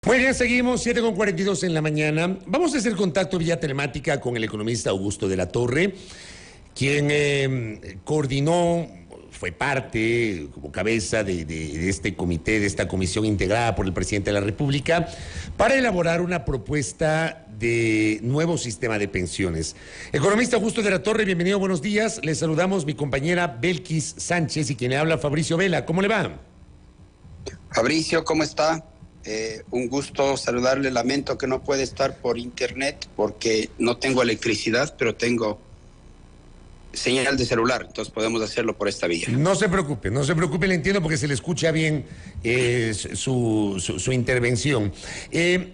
Muy bien, seguimos 7:42 en la mañana. Vamos a hacer contacto vía telemática con el economista Augusto de la Torre, quien coordinó, fue parte como cabeza de este comité, de esta comisión integrada por el presidente de la República, para elaborar una propuesta de nuevo sistema de pensiones. Economista Augusto de la Torre, bienvenido, buenos días. Le saludamos mi compañera Belkis Sánchez y quien le habla Fabricio Vela. ¿Cómo le va? Fabricio, ¿cómo está? Un gusto saludarle. Lamento que no puede estar por internet porque no tengo electricidad, pero tengo señal de celular, entonces podemos hacerlo por esta vía. No se preocupe, le entiendo porque se le escucha bien su intervención.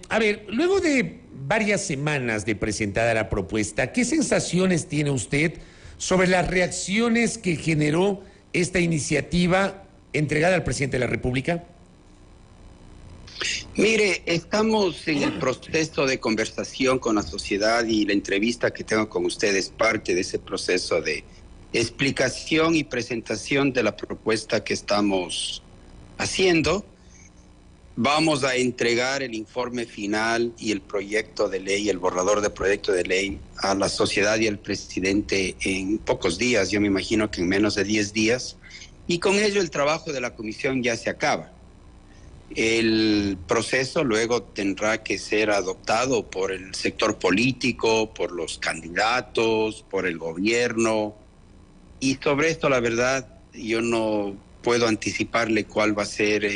A ver, luego de varias semanas de presentada la propuesta, ¿qué sensaciones tiene usted sobre las reacciones que generó esta iniciativa entregada al presidente de la República? Mire, estamos en el proceso de conversación con la sociedad y la entrevista que tengo con ustedes es parte de ese proceso de explicación y presentación de la propuesta que estamos haciendo. Vamos a entregar el informe final y el proyecto de ley, el borrador de proyecto de ley a la sociedad y al presidente en pocos días, yo me imagino que en menos de 10 días, y con ello el trabajo de la comisión ya se acaba. El proceso luego tendrá que ser adoptado por el sector político, por los candidatos, por el gobierno. Y sobre esto, la verdad, yo no puedo anticiparle cuál va a ser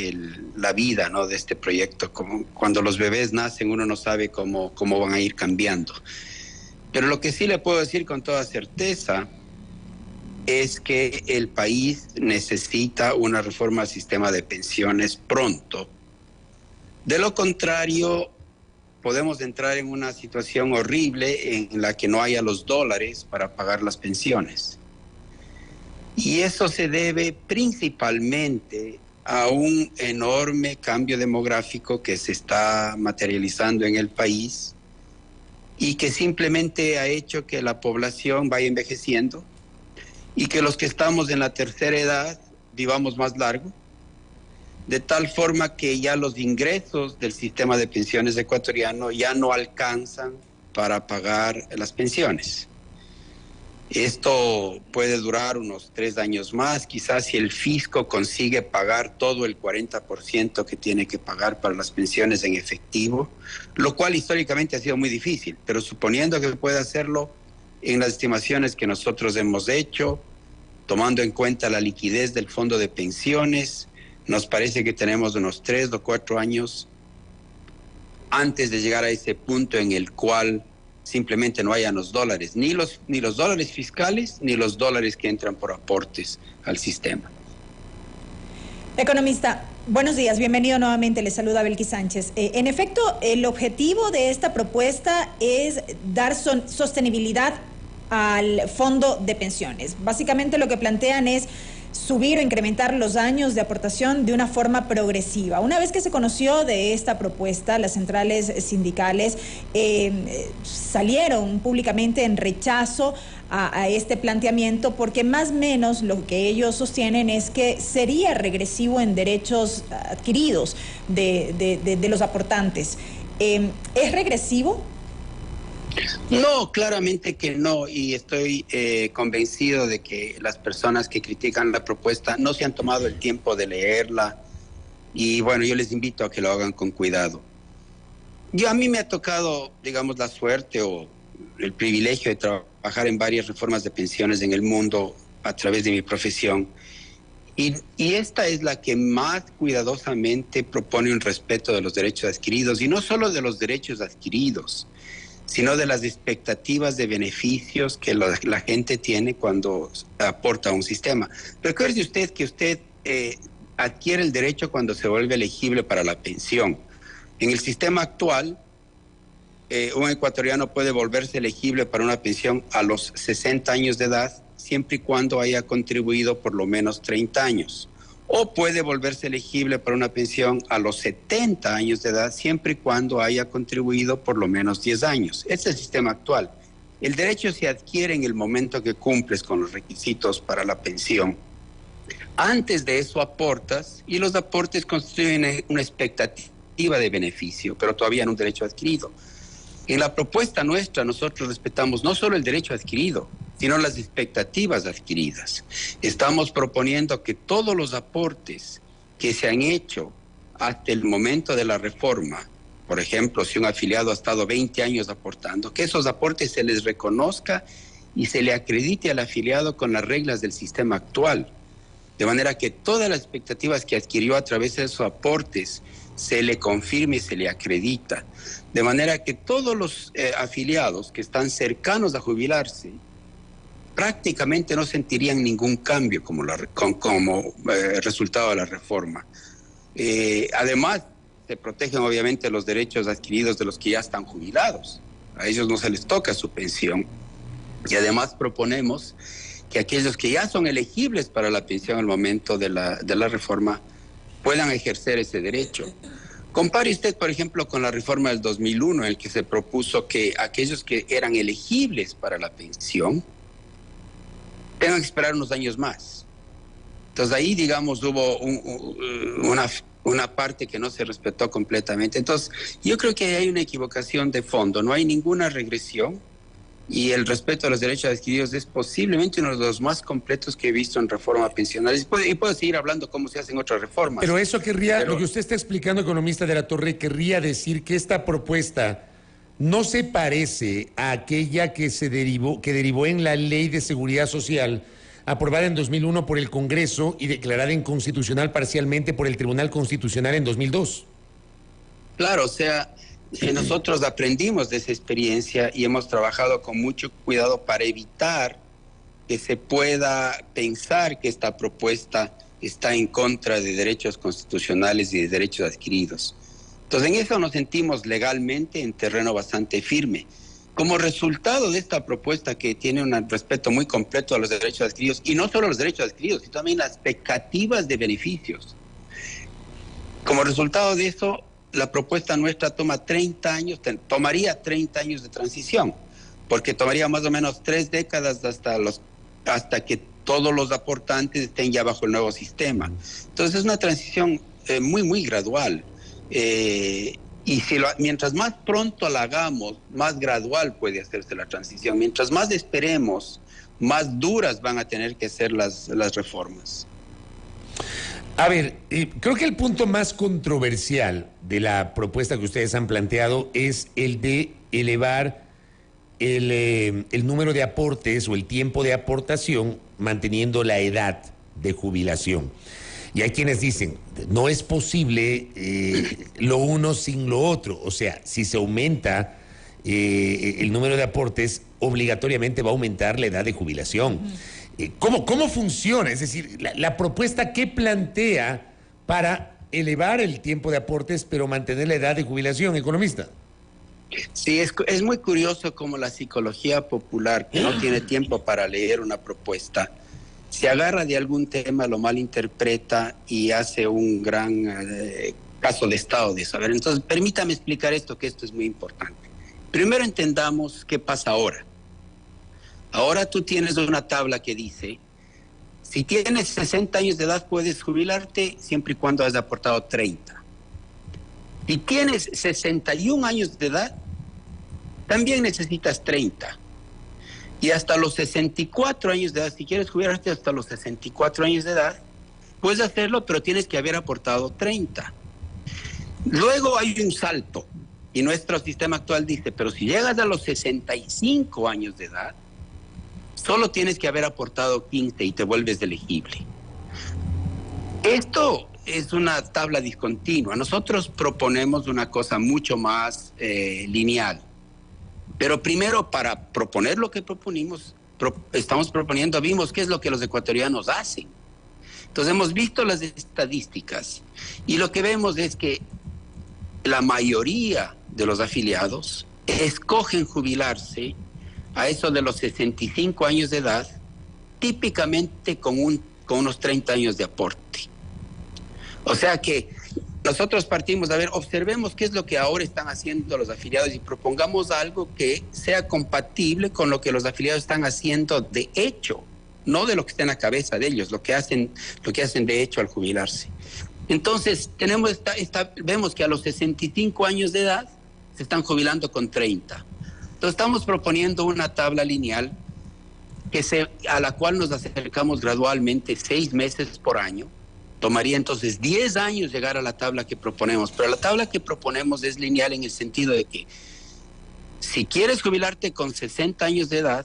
la vida, ¿no?, de este proyecto. Como cuando los bebés nacen, uno no sabe cómo van a ir cambiando. Pero lo que sí le puedo decir con toda certeza es que el país necesita una reforma al sistema de pensiones pronto. De lo contrario, podemos entrar en una situación horrible en la que no haya los dólares para pagar las pensiones. Y eso se debe principalmente a un enorme cambio demográfico que se está materializando en el país y que simplemente ha hecho que la población vaya envejeciendo y que los que estamos en la tercera edad vivamos más largo, de tal forma que ya los ingresos del sistema de pensiones ecuatoriano ya no alcanzan para pagar las pensiones. Esto puede durar unos 3 años más, quizás si el fisco consigue pagar todo el 40% que tiene que pagar para las pensiones en efectivo, lo cual históricamente ha sido muy difícil, pero suponiendo que pueda hacerlo, en las estimaciones que nosotros hemos hecho, tomando en cuenta la liquidez del fondo de pensiones, nos parece que tenemos unos 3 o 4 años antes de llegar a ese punto en el cual simplemente no hayan los dólares, ni los dólares fiscales, ni los dólares que entran por aportes al sistema. Economista, buenos días, bienvenido nuevamente, le saluda Belkis Sánchez. En efecto, el objetivo de esta propuesta es dar sostenibilidad al fondo de pensiones. Básicamente lo que plantean es subir o incrementar los años de aportación de una forma progresiva. Una vez que se conoció de esta propuesta, las centrales sindicales salieron públicamente en rechazo a este planteamiento porque más o menos lo que ellos sostienen es que sería regresivo en derechos adquiridos de los aportantes. ¿Es regresivo? No, claramente que no, y estoy convencido de que las personas que critican la propuesta no se han tomado el tiempo de leerla, y bueno, yo les invito a que lo hagan con cuidado. A mí me ha tocado, digamos, la suerte o el privilegio de trabajar en varias reformas de pensiones en el mundo a través de mi profesión, y esta es la que más cuidadosamente propone un respeto de los derechos adquiridos, y no solo de los derechos adquiridos, sino de las expectativas de beneficios que la gente tiene cuando aporta a un sistema. Recuerde usted que usted adquiere el derecho cuando se vuelve elegible para la pensión. En el sistema actual, un ecuatoriano puede volverse elegible para una pensión a los 60 años de edad, siempre y cuando haya contribuido por lo menos 30 años. O puede volverse elegible para una pensión a los 70 años de edad, siempre y cuando haya contribuido por lo menos 10 años. Ese es el sistema actual. El derecho se adquiere en el momento que cumples con los requisitos para la pensión. Antes de eso aportas, y los aportes constituyen una expectativa expectativa de beneficio, pero todavía no un derecho adquirido. En la propuesta nuestra nosotros respetamos no solo el derecho adquirido, sino las expectativas adquiridas. Estamos proponiendo que todos los aportes que se han hecho hasta el momento de la reforma, por ejemplo, si un afiliado ha estado 20 años aportando, que esos aportes se les reconozca y se le acredite al afiliado con las reglas del sistema actual, de manera que todas las expectativas que adquirió a través de esos aportes se le confirme y se le acredita, de manera que todos los afiliados que están cercanos a jubilarse prácticamente no sentirían ningún cambio como resultado de la reforma. Además, se protegen obviamente los derechos adquiridos de los que ya están jubilados. A ellos no se les toca su pensión. Y además proponemos que aquellos que ya son elegibles para la pensión al momento de la reforma puedan ejercer ese derecho. Compare usted, por ejemplo, con la reforma del 2001, en el que se propuso que aquellos que eran elegibles para la pensión tengan que esperar unos años más. Entonces ahí, digamos, hubo una parte que no se respetó completamente. Entonces, yo creo que hay una equivocación de fondo, no hay ninguna regresión y el respeto a los derechos adquiridos es posiblemente uno de los más completos que he visto en reforma pensional. Y puedo seguir hablando cómo se hacen otras reformas. Pero eso lo que usted está explicando, economista de la Torre, querría decir que esta propuesta no se parece a aquella que derivó en la Ley de Seguridad Social aprobada en 2001 por el Congreso y declarada inconstitucional parcialmente por el Tribunal Constitucional en 2002. Claro, o sea, nosotros aprendimos de esa experiencia y hemos trabajado con mucho cuidado para evitar que se pueda pensar que esta propuesta está en contra de derechos constitucionales y de derechos adquiridos. Entonces, en eso nos sentimos legalmente en terreno bastante firme. Como resultado de esta propuesta que tiene un respeto muy completo a los derechos adquiridos, y no solo los derechos adquiridos, sino también las expectativas de beneficios. Como resultado de eso, la propuesta nuestra tomaría 30 años de transición, porque tomaría más o menos 3 décadas hasta que todos los aportantes estén ya bajo el nuevo sistema. Entonces es una transición muy, muy gradual. Y mientras más pronto la hagamos, más gradual puede hacerse la transición. Mientras más esperemos, más duras van a tener que ser las reformas. A ver, creo que el punto más controversial de la propuesta que ustedes han planteado es el de elevar el número de aportes o el tiempo de aportación manteniendo la edad de jubilación. Y hay quienes dicen, no es posible lo uno sin lo otro. O sea, si se aumenta el número de aportes, obligatoriamente va a aumentar la edad de jubilación. ¿Cómo funciona? Es decir, la propuesta que plantea para elevar el tiempo de aportes, pero mantener la edad de jubilación, economista. Sí, es muy curioso cómo la psicología popular, que no tiene tiempo para leer una propuesta, se agarra de algún tema, lo malinterpreta y hace un gran caso de estado de saber. Entonces, permítame explicar esto, que esto es muy importante. Primero entendamos qué pasa ahora. Ahora tú tienes una tabla que dice, si tienes 60 años de edad puedes jubilarte siempre y cuando hayas aportado 30. Si tienes 61 años de edad, también necesitas 30. Y hasta los 64 años de edad, si quieres jubilarte hasta los 64 años de edad, puedes hacerlo, pero tienes que haber aportado 30. Luego hay un salto, y nuestro sistema actual dice, pero si llegas a los 65 años de edad, solo tienes que haber aportado 15 y te vuelves elegible. Esto es una tabla discontinua. Nosotros proponemos una cosa mucho más lineal. Pero primero, para proponer lo que estamos proponiendo, vimos qué es lo que los ecuatorianos hacen. Entonces hemos visto las estadísticas y lo que vemos es que la mayoría de los afiliados escogen jubilarse a eso de los 65 años de edad, típicamente con unos 30 años de aporte. O sea que nosotros partimos, observemos qué es lo que ahora están haciendo los afiliados y propongamos algo que sea compatible con lo que los afiliados están haciendo de hecho, no de lo que está en la cabeza de ellos, lo que hacen de hecho al jubilarse. Entonces, vemos que a los 65 años de edad se están jubilando con 30. Entonces, estamos proponiendo una tabla lineal a la cual nos acercamos gradualmente 6 meses por año. Tomaría entonces 10 años llegar a la tabla que proponemos, pero la tabla que proponemos es lineal en el sentido de que si quieres jubilarte con 60 años de edad,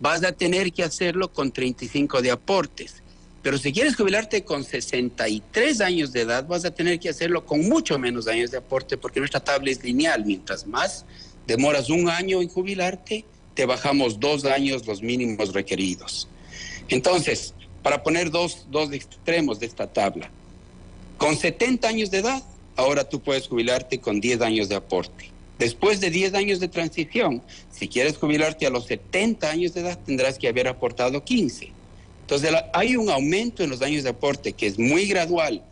vas a tener que hacerlo con 35 de aportes. Pero si quieres jubilarte con 63 años de edad, vas a tener que hacerlo con mucho menos años de aporte, porque nuestra tabla es lineal. Mientras más demoras 1 año en jubilarte, te bajamos 2 años los mínimos requeridos. Entonces, para poner dos extremos de esta tabla, con 70 años de edad, ahora tú puedes jubilarte con 10 años de aporte. Después de 10 años de transición, si quieres jubilarte a los 70 años de edad, tendrás que haber aportado 15. Entonces, hay un aumento en los años de aporte que es muy gradual.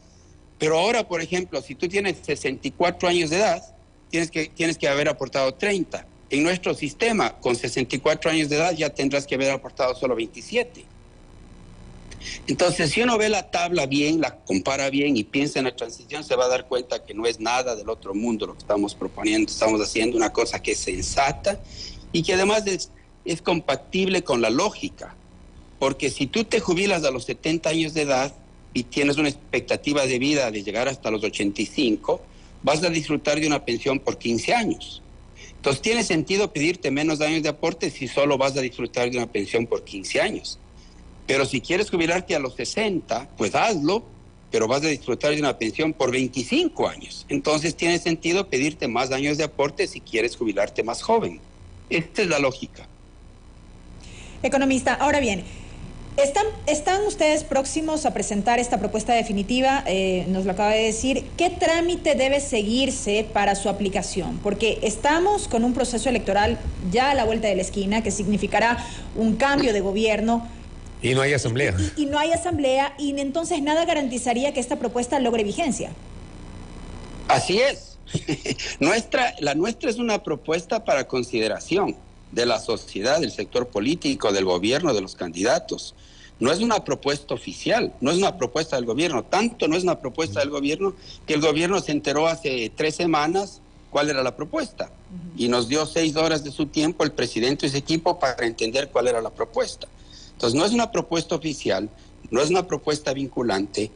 Pero ahora, por ejemplo, si tú tienes 64 años de edad, tienes que haber aportado 30. En nuestro sistema, con 64 años de edad, ya tendrás que haber aportado solo 27. Entonces, si uno ve la tabla bien, la compara bien y piensa en la transición, se va a dar cuenta que no es nada del otro mundo lo que estamos proponiendo. Estamos haciendo una cosa que es sensata y que además es compatible con la lógica. Porque si tú te jubilas a los 70 años de edad y tienes una expectativa de vida de llegar hasta los 85, vas a disfrutar de una pensión por 15 años. Entonces, tiene sentido pedirte menos años de aporte si solo vas a disfrutar de una pensión por 15 años. Pero si quieres jubilarte a los 60, pues hazlo, pero vas a disfrutar de una pensión por 25 años. Entonces tiene sentido pedirte más años de aporte si quieres jubilarte más joven. Esta es la lógica. Economista, ahora bien, ¿están ustedes próximos a presentar esta propuesta definitiva? Nos lo acaba de decir. ¿Qué trámite debe seguirse para su aplicación? Porque estamos con un proceso electoral ya a la vuelta de la esquina que significará un cambio de gobierno. Y no hay asamblea. Y no hay asamblea, y entonces nada garantizaría que esta propuesta logre vigencia. Así es. La nuestra es una propuesta para consideración de la sociedad, del sector político, del gobierno, de los candidatos. No es una propuesta oficial, no es una propuesta del gobierno. Tanto no es una propuesta del gobierno que el gobierno se enteró hace 3 semanas cuál era la propuesta. Y nos dio 6 horas de su tiempo el presidente y su equipo para entender cuál era la propuesta. Entonces, no es una propuesta oficial, no es una propuesta vinculante,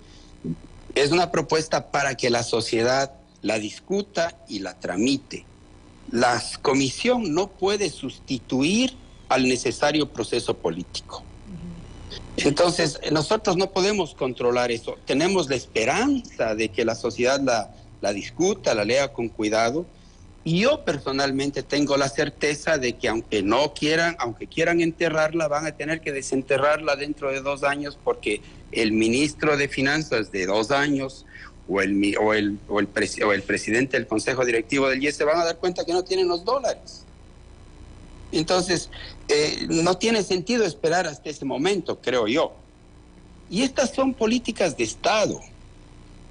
es una propuesta para que la sociedad la discuta y la tramite. La comisión no puede sustituir al necesario proceso político. Entonces, nosotros no podemos controlar eso. Tenemos la esperanza de que la sociedad la discuta, la lea con cuidado. Y yo personalmente tengo la certeza de que aunque quieran enterrarla, van a tener que desenterrarla dentro de 2 años, porque el ministro de Finanzas de 2 años o el presidente del Consejo Directivo del IES se van a dar cuenta que no tienen los dólares. Entonces, no tiene sentido esperar hasta ese momento, creo yo. Y estas son políticas de Estado.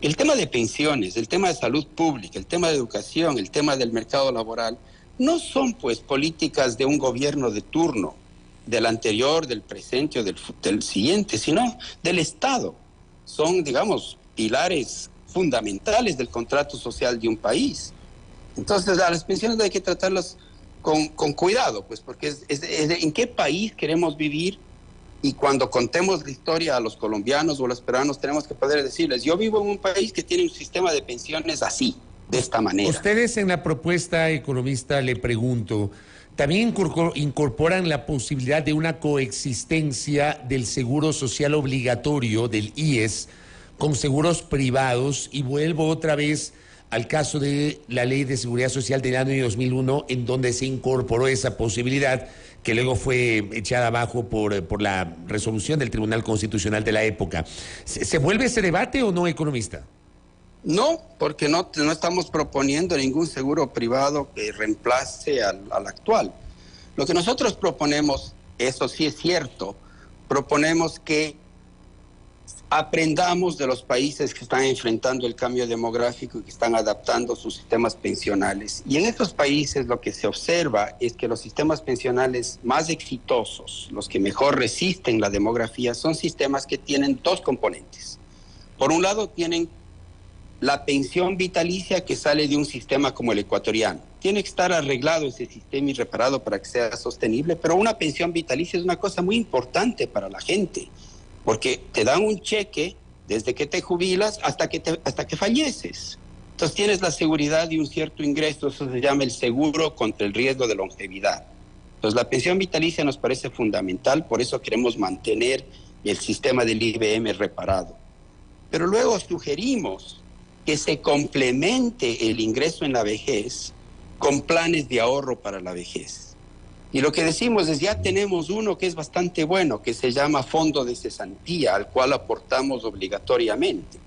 El tema de pensiones, el tema de salud pública, el tema de educación, el tema del mercado laboral, no son pues políticas de un gobierno de turno, del anterior, del presente o del siguiente, sino del Estado. Son, digamos, pilares fundamentales del contrato social de un país. Entonces, a las pensiones hay que tratarlas con cuidado, pues, porque es en qué país queremos vivir. Y cuando contemos la historia a los colombianos o a los peruanos, tenemos que poder decirles, yo vivo en un país que tiene un sistema de pensiones así, de esta manera. Ustedes en la propuesta, economista, le pregunto, ¿también incorporan la posibilidad de una coexistencia del seguro social obligatorio del IES con seguros privados? Y vuelvo otra vez al caso de la Ley de Seguridad Social del año 2001, en donde se incorporó esa posibilidad, que luego fue echada abajo por la resolución del Tribunal Constitucional de la época. ¿Se vuelve ese debate o no, economista? No, porque no estamos proponiendo ningún seguro privado que reemplace al actual. Lo que nosotros proponemos, eso sí es cierto, proponemos que aprendamos de los países que están enfrentando el cambio demográfico y que están adaptando sus sistemas pensionales. Y en estos países lo que se observa es que los sistemas pensionales más exitosos, los que mejor resisten la demografía, son sistemas que tienen 2 componentes. Por un lado, tienen la pensión vitalicia que sale de un sistema como el ecuatoriano. Tiene que estar arreglado ese sistema y reparado para que sea sostenible, pero una pensión vitalicia es una cosa muy importante para la gente, porque te dan un cheque desde que te jubilas hasta que falleces. Entonces tienes la seguridad de un cierto ingreso, eso se llama el seguro contra el riesgo de longevidad. Entonces la pensión vitalicia nos parece fundamental, por eso queremos mantener el sistema del IBM reparado. Pero luego sugerimos que se complemente el ingreso en la vejez con planes de ahorro para la vejez. Y lo que decimos es, ya tenemos uno que es bastante bueno, que se llama Fondo de Cesantía, al cual aportamos obligatoriamente.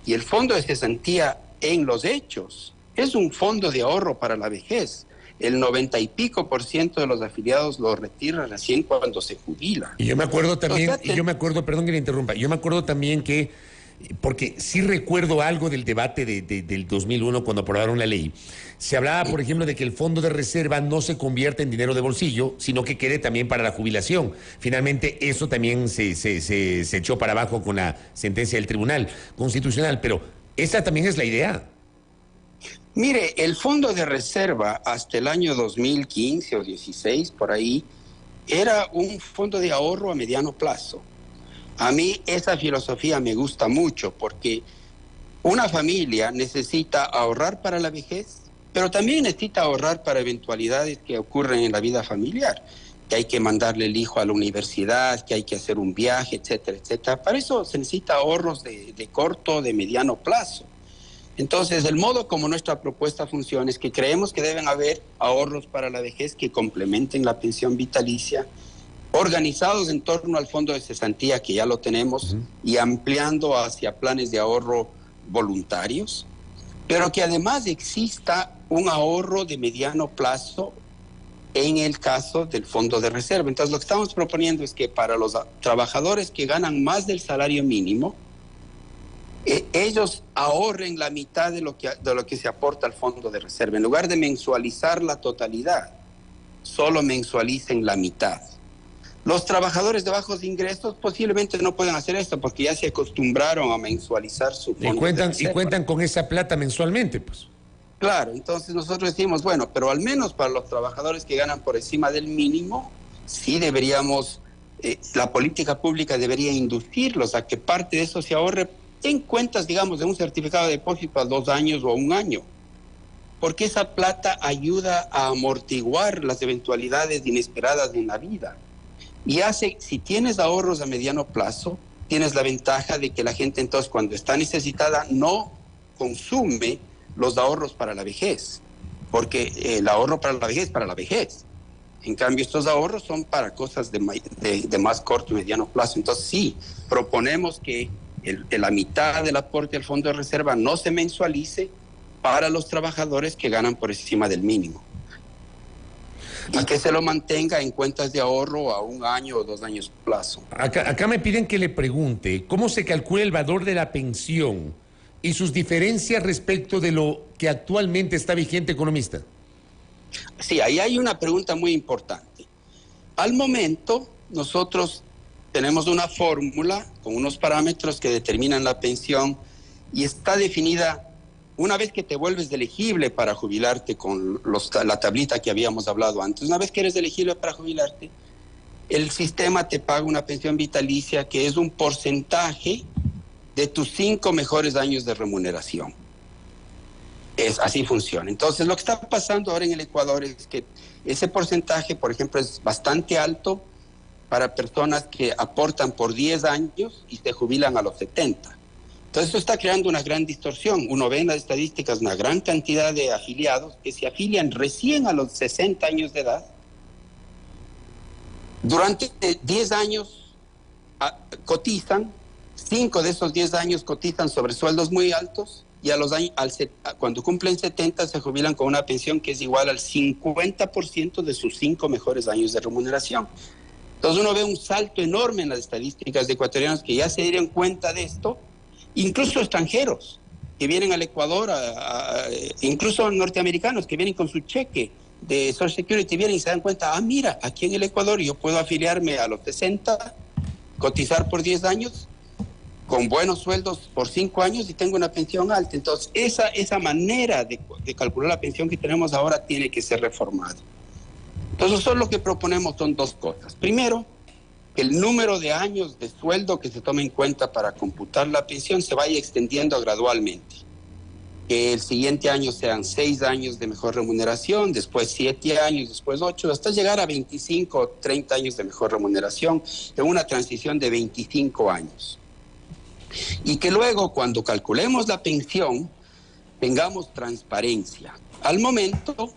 Y el Fondo de Cesantía, en los hechos, es un fondo de ahorro para la vejez. El 90 y pico % de los afiliados lo retiran recién cuando se jubila. Y yo me acuerdo también, perdón que le interrumpa, yo me acuerdo también que, porque sí recuerdo algo del debate del 2001 cuando aprobaron la ley, se hablaba, por ejemplo, de que el fondo de reserva no se convierte en dinero de bolsillo, sino que quede también para la jubilación. Finalmente, eso también se echó para abajo con la sentencia del Tribunal Constitucional, pero esa también es la idea. Mire, el fondo de reserva hasta el año 2015 o 16, por ahí, era un fondo de ahorro a mediano plazo. A mí esa filosofía me gusta mucho porque una familia necesita ahorrar para la vejez, pero también necesita ahorrar para eventualidades que ocurren en la vida familiar, que hay que mandarle el hijo a la universidad, que hay que hacer un viaje, etcétera, etcétera. Para eso se necesita ahorros de corto, de mediano plazo. Entonces, el modo como nuestra propuesta funciona es que creemos que deben haber ahorros para la vejez que complementen la pensión vitalicia, organizados en torno al fondo de cesantía, que ya lo tenemos, y ampliando hacia planes de ahorro voluntarios, pero que además exista un ahorro de mediano plazo en el caso del fondo de reserva. Entonces, lo que estamos proponiendo es que para los trabajadores que ganan más del salario mínimo, ellos ahorren la mitad de lo que se aporta al fondo de reserva. En lugar de mensualizar la totalidad, solo mensualicen la mitad. Los trabajadores de bajos ingresos posiblemente no pueden hacer esto porque ya se acostumbraron a mensualizar su fondo de reserva. Y cuentan con esa plata mensualmente, pues. Claro, entonces nosotros decimos, bueno, pero al menos para los trabajadores que ganan por encima del mínimo, sí deberíamos, la política pública debería inducirlos a que parte de eso se ahorre en cuentas, digamos, de un certificado de depósito a 2 años o a 1 año. Porque esa plata ayuda a amortiguar las eventualidades inesperadas en la vida. Y si tienes ahorros a mediano plazo, tienes la ventaja de que la gente entonces cuando está necesitada no consume los ahorros para la vejez, porque el ahorro para la vejez es para la vejez. En cambio, estos ahorros son para cosas de más corto y mediano plazo. Entonces sí, proponemos que la mitad del aporte al fondo de reserva no se mensualice para los trabajadores que ganan por encima del mínimo. Y que se lo mantenga en cuentas de ahorro a 1 año o 2 años plazo. Acá me piden que le pregunte cómo se calcula el valor de la pensión y sus diferencias respecto de lo que actualmente está vigente, economista. Sí, ahí hay una pregunta muy importante. Al momento, nosotros tenemos una fórmula con unos parámetros que determinan la pensión y está definida una vez que te vuelves elegible para jubilarte con la tablita que habíamos hablado antes. Una vez que eres elegible para jubilarte, el sistema te paga una pensión vitalicia que es un porcentaje de tus 5 mejores años de remuneración. Así funciona. Entonces, lo que está pasando ahora en el Ecuador es que ese porcentaje, por ejemplo, es bastante alto para personas que aportan por 10 años y se jubilan a los 70. Entonces, esto está creando una gran distorsión. Uno ve en las estadísticas una gran cantidad de afiliados que se afilian recién a los 60 años de edad. Durante 10 años cotizan, 5 de esos 10 años cotizan sobre sueldos muy altos y a los años, cuando cumplen 70 se jubilan con una pensión que es igual al 50% de sus 5 mejores años de remuneración. Entonces uno ve un salto enorme en las estadísticas de ecuatorianos que ya se dieron cuenta de esto, incluso extranjeros que vienen al Ecuador, incluso norteamericanos que vienen con su cheque de Social Security, vienen y se dan cuenta, mira, aquí en el Ecuador yo puedo afiliarme a los 60, cotizar por 10 años, con buenos sueldos por 5 años y tengo una pensión alta. Entonces, esa manera de calcular la pensión que tenemos ahora tiene que ser reformada. Entonces, nosotros lo que proponemos son dos cosas. Primero, que el número de años de sueldo que se tome en cuenta para computar la pensión se vaya extendiendo gradualmente. Que el siguiente año sean 6 años de mejor remuneración, después 7 años, después 8, hasta llegar a 25 o 30 años de mejor remuneración en una transición de 25 años. Y que luego, cuando calculemos la pensión, tengamos transparencia. Al momento,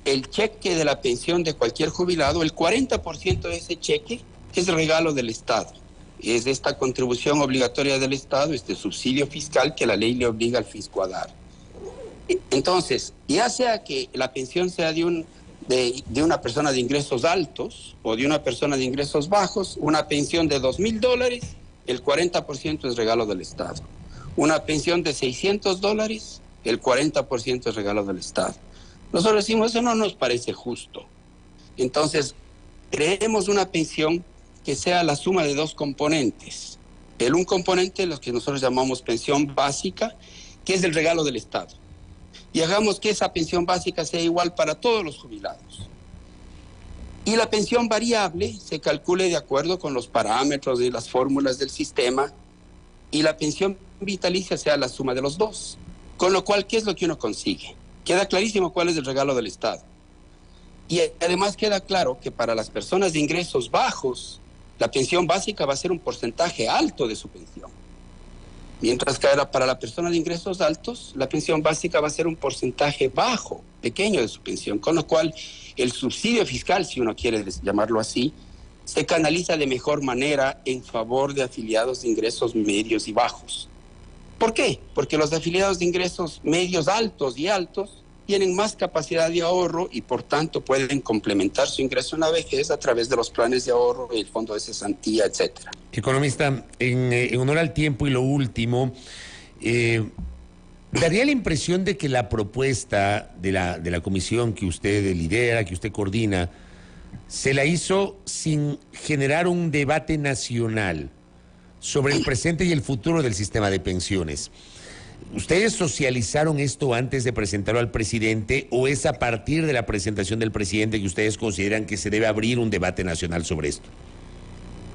el cheque de la pensión de cualquier jubilado, el 40% de ese cheque es regalo del Estado. Es esta contribución obligatoria del Estado, este subsidio fiscal que la ley le obliga al fisco a dar. Entonces, ya sea que la pensión sea de una persona de ingresos altos o de una persona de ingresos bajos, una pensión de $2,000, el 40% es regalo del Estado. Una pensión de $600, el 40% es regalo del Estado. Nosotros decimos, eso no nos parece justo. Entonces, creemos una pensión que sea la suma de dos componentes. Un componente, lo que nosotros llamamos pensión básica, que es el regalo del Estado. Y hagamos que esa pensión básica sea igual para todos los jubilados. Y la pensión variable se calcule de acuerdo con los parámetros y las fórmulas del sistema, y la pensión vitalicia sea la suma de los dos. Con lo cual, ¿qué es lo que uno consigue? Queda clarísimo cuál es el regalo del Estado. Y además queda claro que para las personas de ingresos bajos, la pensión básica va a ser un porcentaje alto de su pensión. Mientras que para la persona de ingresos altos, la pensión básica va a ser un porcentaje bajo, pequeño de su pensión. Con lo cual, el subsidio fiscal, si uno quiere llamarlo así, se canaliza de mejor manera en favor de afiliados de ingresos medios y bajos. ¿Por qué? Porque los afiliados de ingresos medios altos y altos tienen más capacidad de ahorro y por tanto pueden complementar su ingreso en la vejez a través de los planes de ahorro, el fondo de cesantía, etcétera. Economista, en honor al tiempo y lo último, daría la impresión de que la propuesta de la comisión que usted lidera, que usted coordina, se la hizo sin generar un debate nacional sobre el presente y el futuro del sistema de pensiones. ¿Ustedes socializaron esto antes de presentarlo al presidente o es a partir de la presentación del presidente que ustedes consideran que se debe abrir un debate nacional sobre esto?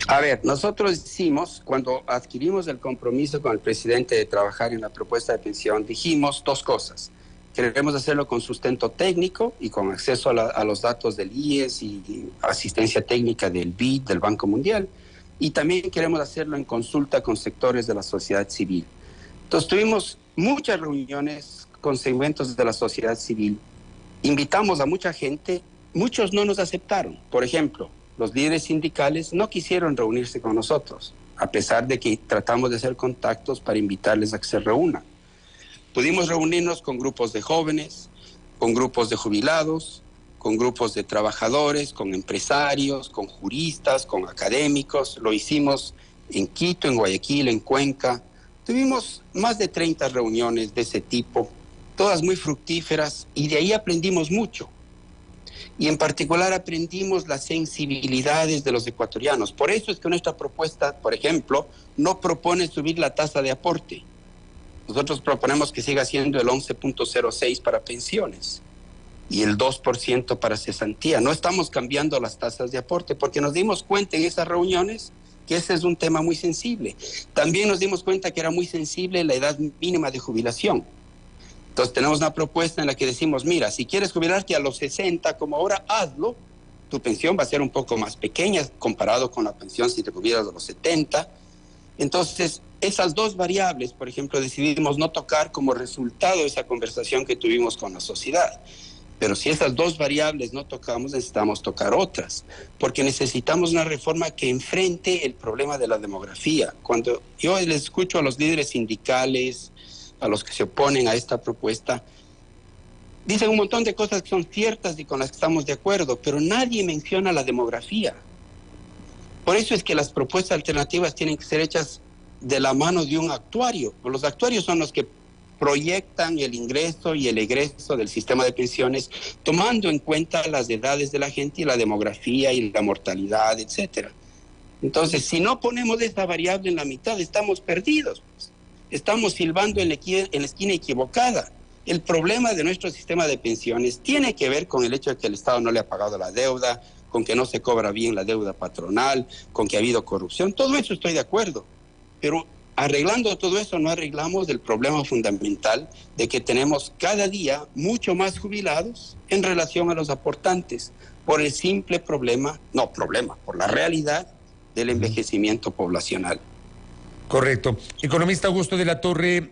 A ver, nosotros hicimos, cuando adquirimos el compromiso con el presidente de trabajar en la propuesta de pensión, dijimos dos cosas. Queremos hacerlo con sustento técnico y con acceso a los datos del IES y asistencia técnica del BID, del Banco Mundial. Y también queremos hacerlo en consulta con sectores de la sociedad civil. Entonces tuvimos muchas reuniones con segmentos de la sociedad civil. Invitamos a mucha gente, muchos no nos aceptaron. Por ejemplo, los líderes sindicales no quisieron reunirse con nosotros, a pesar de que tratamos de hacer contactos para invitarles a que se reúnan. Pudimos reunirnos con grupos de jóvenes, con grupos de jubilados, con grupos de trabajadores, con empresarios, con juristas, con académicos. Lo hicimos en Quito, en Guayaquil, en Cuenca. Tuvimos más de 30 reuniones de ese tipo, todas muy fructíferas, y de ahí aprendimos mucho. Y en particular aprendimos las sensibilidades de los ecuatorianos. Por eso es que nuestra propuesta, por ejemplo, no propone subir la tasa de aporte. Nosotros proponemos que siga siendo el 11.06 para pensiones y el 2% para cesantía. No estamos cambiando las tasas de aporte porque nos dimos cuenta en esas reuniones que ese es un tema muy sensible. También nos dimos cuenta que era muy sensible la edad mínima de jubilación. Entonces tenemos una propuesta en la que decimos, mira, si quieres jubilarte a los 60 como ahora, hazlo. Tu pensión va a ser un poco más pequeña comparado con la pensión si te jubilas a los 70. Entonces, esas dos variables, por ejemplo, decidimos no tocar como resultado de esa conversación que tuvimos con la sociedad. Pero si esas dos variables no tocamos, necesitamos tocar otras, porque necesitamos una reforma que enfrente el problema de la demografía. Cuando yo les escucho a los líderes sindicales, a los que se oponen a esta propuesta, dicen un montón de cosas que son ciertas y con las que estamos de acuerdo, pero nadie menciona la demografía. Por eso es que las propuestas alternativas tienen que ser hechas de la mano de un actuario. Los actuarios son los que proyectan el ingreso y el egreso del sistema de pensiones, tomando en cuenta las edades de la gente y la demografía y la mortalidad, etcétera. Entonces, si no ponemos esta variable en la mitad, estamos perdidos, pues. Estamos silbando en la esquina equivocada. El problema de nuestro sistema de pensiones tiene que ver con el hecho de que el Estado no le ha pagado la deuda, con que no se cobra bien la deuda patronal, con que ha habido corrupción. Todo eso estoy de acuerdo. Pero arreglando todo eso no arreglamos el problema fundamental de que tenemos cada día mucho más jubilados en relación a los aportantes por el simple por la realidad del envejecimiento poblacional. Correcto. Economista Augusto de la Torre,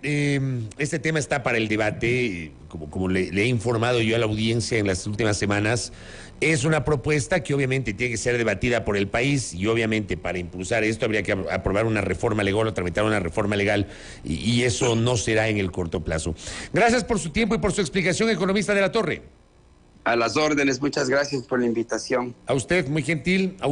este tema está para el debate, como le he informado yo a la audiencia en las últimas semanas. Es una propuesta que obviamente tiene que ser debatida por el país y obviamente para impulsar esto habría que aprobar una reforma legal o tramitar una reforma legal y eso no será en el corto plazo. Gracias por su tiempo y por su explicación, economista de la Torre. A las órdenes, muchas gracias por la invitación. A usted, muy gentil.